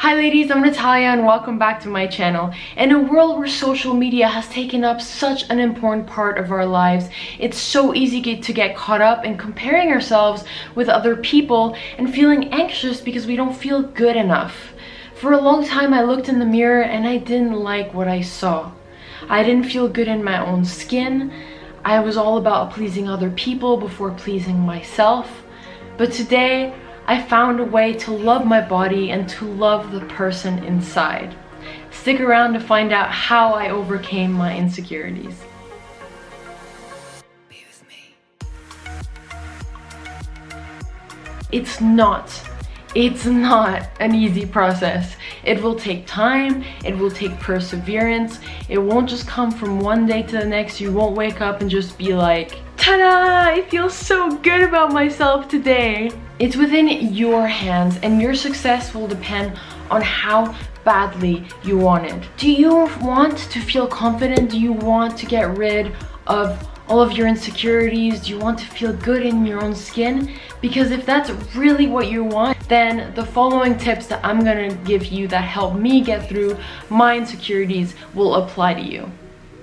Hi ladies, I'm Natalia and welcome back to my channel. In a world where social media has taken up such an important part of our lives, it's so easy to get caught up in comparing ourselves with other people and feeling anxious because we don't feel good enough. For a long time I looked in the mirror and I didn't like what I saw. I didn't feel good in my own skin. I was all about pleasing other people before pleasing myself. But today, I found a way to love my body and to love the person inside. Stick around to find out how I overcame my insecurities. Be with me. It's not an easy process. It will take time, it will take perseverance. It won't just come from one day to the next. You won't wake up and just be like, ta-da! I feel so good about myself today. It's within your hands and your success will depend on how badly you want it. Do you want to feel confident? Do you want to get rid of all of your insecurities? Do you want to feel good in your own skin? Because if that's really what you want, then the following tips that I'm gonna give you that help me get through my insecurities will apply to you.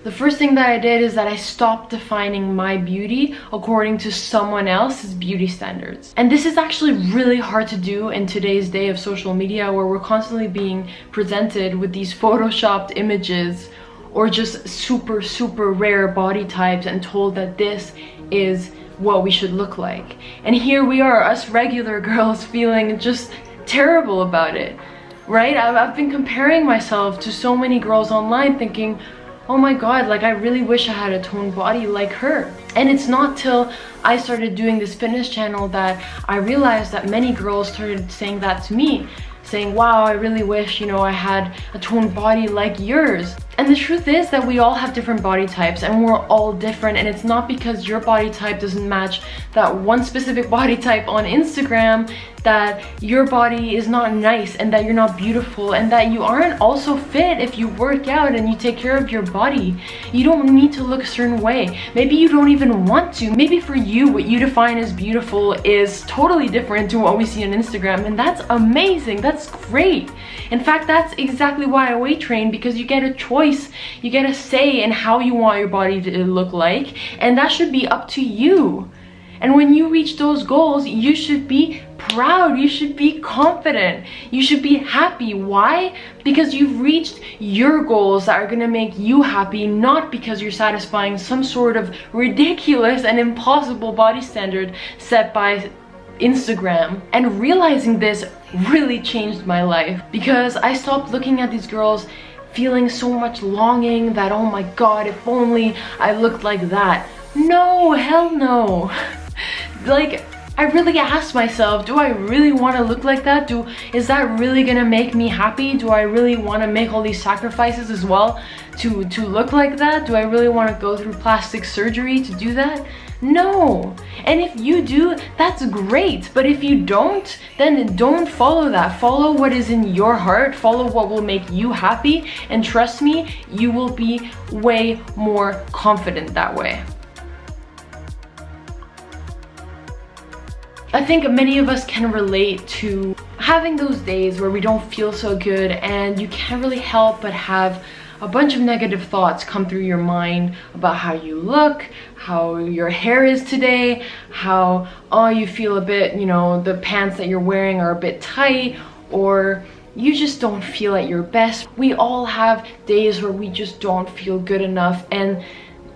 The first thing that I did is that I stopped defining my beauty according to someone else's beauty standards. And this is actually really hard to do in today's day of social media where we're constantly being presented with these photoshopped images or just super rare body types and told that this is what we should look like. And here we are, us regular girls, feeling just terrible about it, right? I've been comparing myself to so many girls online thinking, oh my god, like I really wish I had a toned body like her. And it's not till I started doing this fitness channel that I realized that many girls started saying that to me, saying, wow, I really wish, I had a toned body like yours. And the truth is that we all have different body types and we're all different, and it's not because your body type doesn't match that one specific body type on Instagram that your body is not nice and that you're not beautiful and that you aren't also fit if you work out and you take care of your body. You don't need to look a certain way. Maybe you don't even want to. Maybe for you, what you define as beautiful is totally different to what we see on Instagram, and that's amazing. That's great. In fact, that's exactly why I weight train, because you get a choice. You get a say in how you want your body to look like, and that should be up to you. And when you reach those goals, you should be proud, you should be confident, you should be happy. Why? Because you've reached your goals that are gonna make you happy, not because you're satisfying some sort of ridiculous and impossible body standard set by Instagram. And realizing this really changed my life, because I stopped looking at these girls feeling so much longing that, oh my god, if only I looked like that. No, hell no. Like, I really asked myself, do I really want to look like that? Is that really gonna make me happy? Do I really want to make all these sacrifices as well to look like that? Do I really want to go through plastic surgery to do that? No. And if you do, that's great. But if you don't, then don't follow that. Follow what is in your heart. Follow what will make you happy. And trust me, you will be way more confident that way. I think many of us can relate to having those days where we don't feel so good and you can't really help but have a bunch of negative thoughts come through your mind about how you look, how your hair is today, how, oh, you feel a bit, the pants that you're wearing are a bit tight, or you just don't feel at your best. We all have days where we just don't feel good enough, and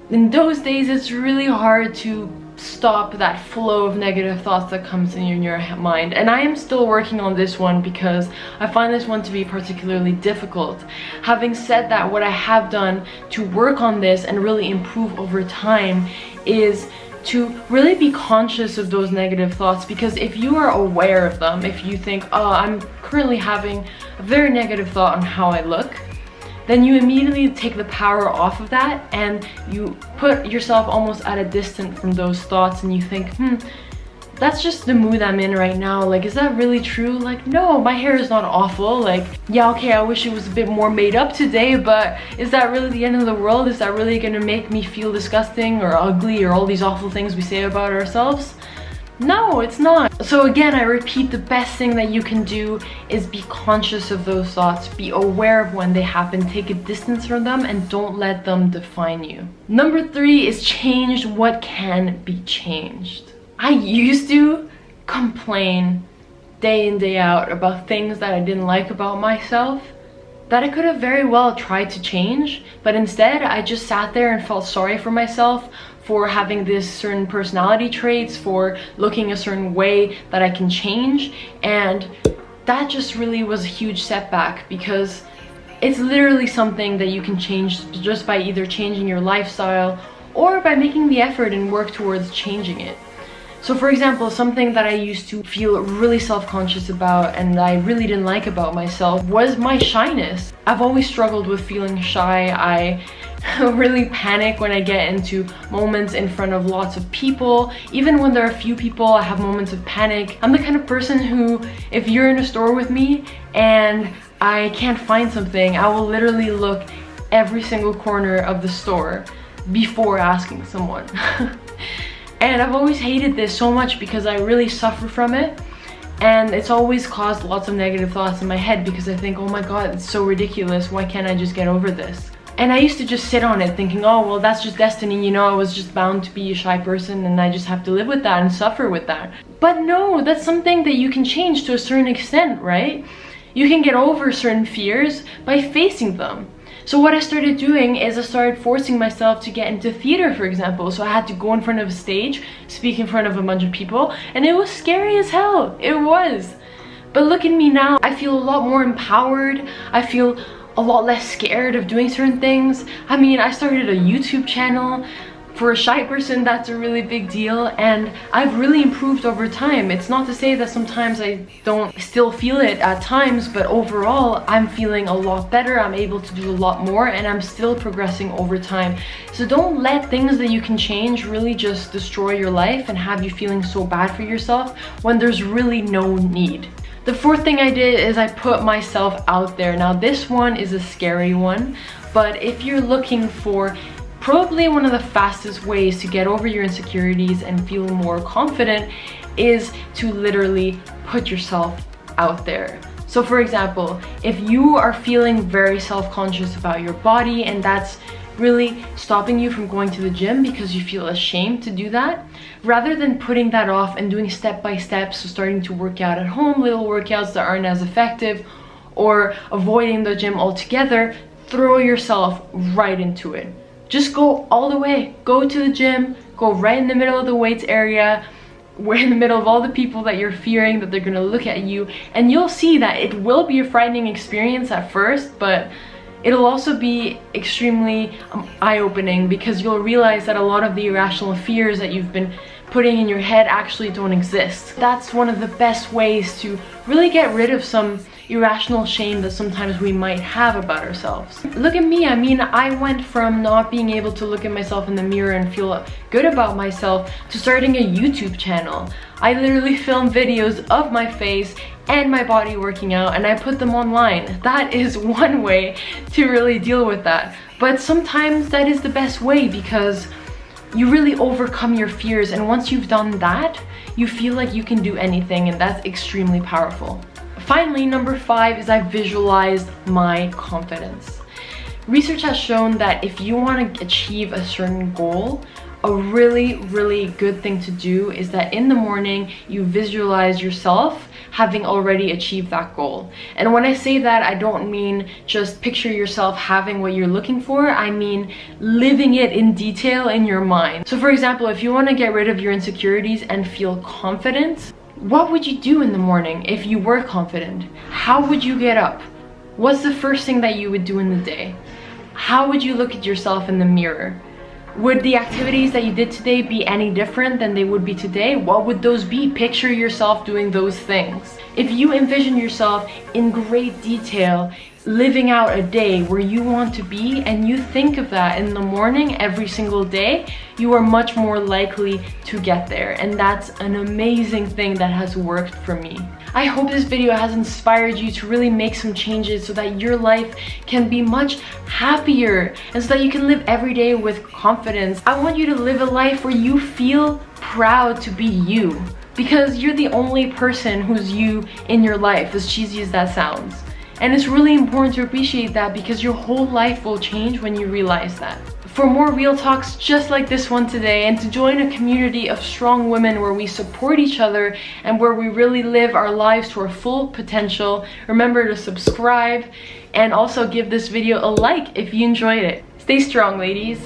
in those days it's really hard to stop that flow of negative thoughts that comes in your mind. And I am still working on this one because I find this one to be particularly difficult. Having said that, what I have done to work on this and really improve over time is to really be conscious of those negative thoughts, because if you are aware of them, if you think, oh, I'm currently having a very negative thought on how I look, then you immediately take the power off of that and you put yourself almost at a distance from those thoughts, and you think, that's just the mood I'm in right now. Like, is that really true? Like, no, my hair is not awful. Like, yeah, okay, I wish it was a bit more made up today, but is that really the end of the world? Is that really gonna make me feel disgusting or ugly or all these awful things we say about ourselves? No, it's not. So again, I repeat, the best thing that you can do is be conscious of those thoughts, be aware of when they happen, take a distance from them, and don't let them define you. Number 3 is change what can be changed. I used to complain day in, day out about things that I didn't like about myself, that I could have very well tried to change, but instead I just sat there and felt sorry for myself for having this certain personality traits, for looking a certain way that I can change, and that just really was a huge setback, because it's literally something that you can change just by either changing your lifestyle or by making the effort and work towards changing it. So for example, something that I used to feel really self-conscious about and I really didn't like about myself was my shyness. I've always struggled with feeling shy. I really panic when I get into moments in front of lots of people. Even when there are few people, I have moments of panic. I'm the kind of person who, if you're in a store with me and I can't find something, I will literally look every single corner of the store before asking someone. And I've always hated this so much because I really suffer from it, and it's always caused lots of negative thoughts in my head because I think, oh my god, it's so ridiculous, why can't I just get over this? And I used to just sit on it thinking, oh well, that's just destiny, you know, I was just bound to be a shy person and I just have to live with that and suffer with that. But no, that's something that you can change to a certain extent, right? You can get over certain fears by facing them. So what I started doing is I started forcing myself to get into theater, for example. So I had to go in front of a stage, speak in front of a bunch of people, and it was scary as hell. It was. But look at me now. I feel a lot more empowered. I feel a lot less scared of doing certain things. I mean, I started a YouTube channel. For a shy person, that's a really big deal, and I've really improved over time. It's not to say that sometimes I don't still feel it at times, but overall I'm feeling a lot better. I'm able to do a lot more, and I'm still progressing over time. So don't let things that you can change really just destroy your life and have you feeling so bad for yourself when there's really no need. The 4th thing I did is I put myself out there. Now this one is a scary one, but if you're looking for probably one of the fastest ways to get over your insecurities and feel more confident is to literally put yourself out there. So for example, if you are feeling very self-conscious about your body and that's really stopping you from going to the gym because you feel ashamed to do that, rather than putting that off and doing step by step, so starting to work out at home, little workouts that aren't as effective, or avoiding the gym altogether, throw yourself right into it. Just go all the way. Go to the gym, go right in the middle of the weights area, we're in the middle of all the people that you're fearing that they're gonna look at you, and you'll see that it will be a frightening experience at first, but it'll also be extremely eye-opening, because you'll realize that a lot of the irrational fears that you've been putting in your head actually don't exist. That's one of the best ways to really get rid of some irrational shame that sometimes we might have about ourselves. Look at me. I mean, I went from not being able to look at myself in the mirror and feel good about myself to starting a YouTube channel. I literally film videos of my face and my body working out, and I put them online. That is one way to really deal with that. But sometimes that is the best way, because you really overcome your fears, and once you've done that, you feel like you can do anything, and that's extremely powerful. Finally, number 5 is I visualized my confidence. Research has shown that if you want to achieve a certain goal, a really good thing to do is that in the morning you visualize yourself having already achieved that goal. And when I say that, I don't mean just picture yourself having what you're looking for. I mean living it in detail in your mind. So for example, if you want to get rid of your insecurities and feel confident, what would you do in the morning if you were confident? How would you get up? What's the first thing that you would do in the day? How would you look at yourself in the mirror? Would the activities that you did today be any different than they would be today? What would those be? Picture yourself doing those things. If you envision yourself in great detail, living out a day where you want to be, and you think of that in the morning every single day, you are much more likely to get there. And that's an amazing thing that has worked for me. I hope this video has inspired you to really make some changes so that your life can be much happier, and so that you can live every day with confidence. I want you to live a life where you feel proud to be you. because you're the only person who's you in your life, as cheesy as that sounds. And it's really important to appreciate that, because your whole life will change when you realize that. For more real talks just like this one today, and to join a community of strong women where we support each other and where we really live our lives to our full potential, remember to subscribe and also give this video a like if you enjoyed it. Stay strong, ladies.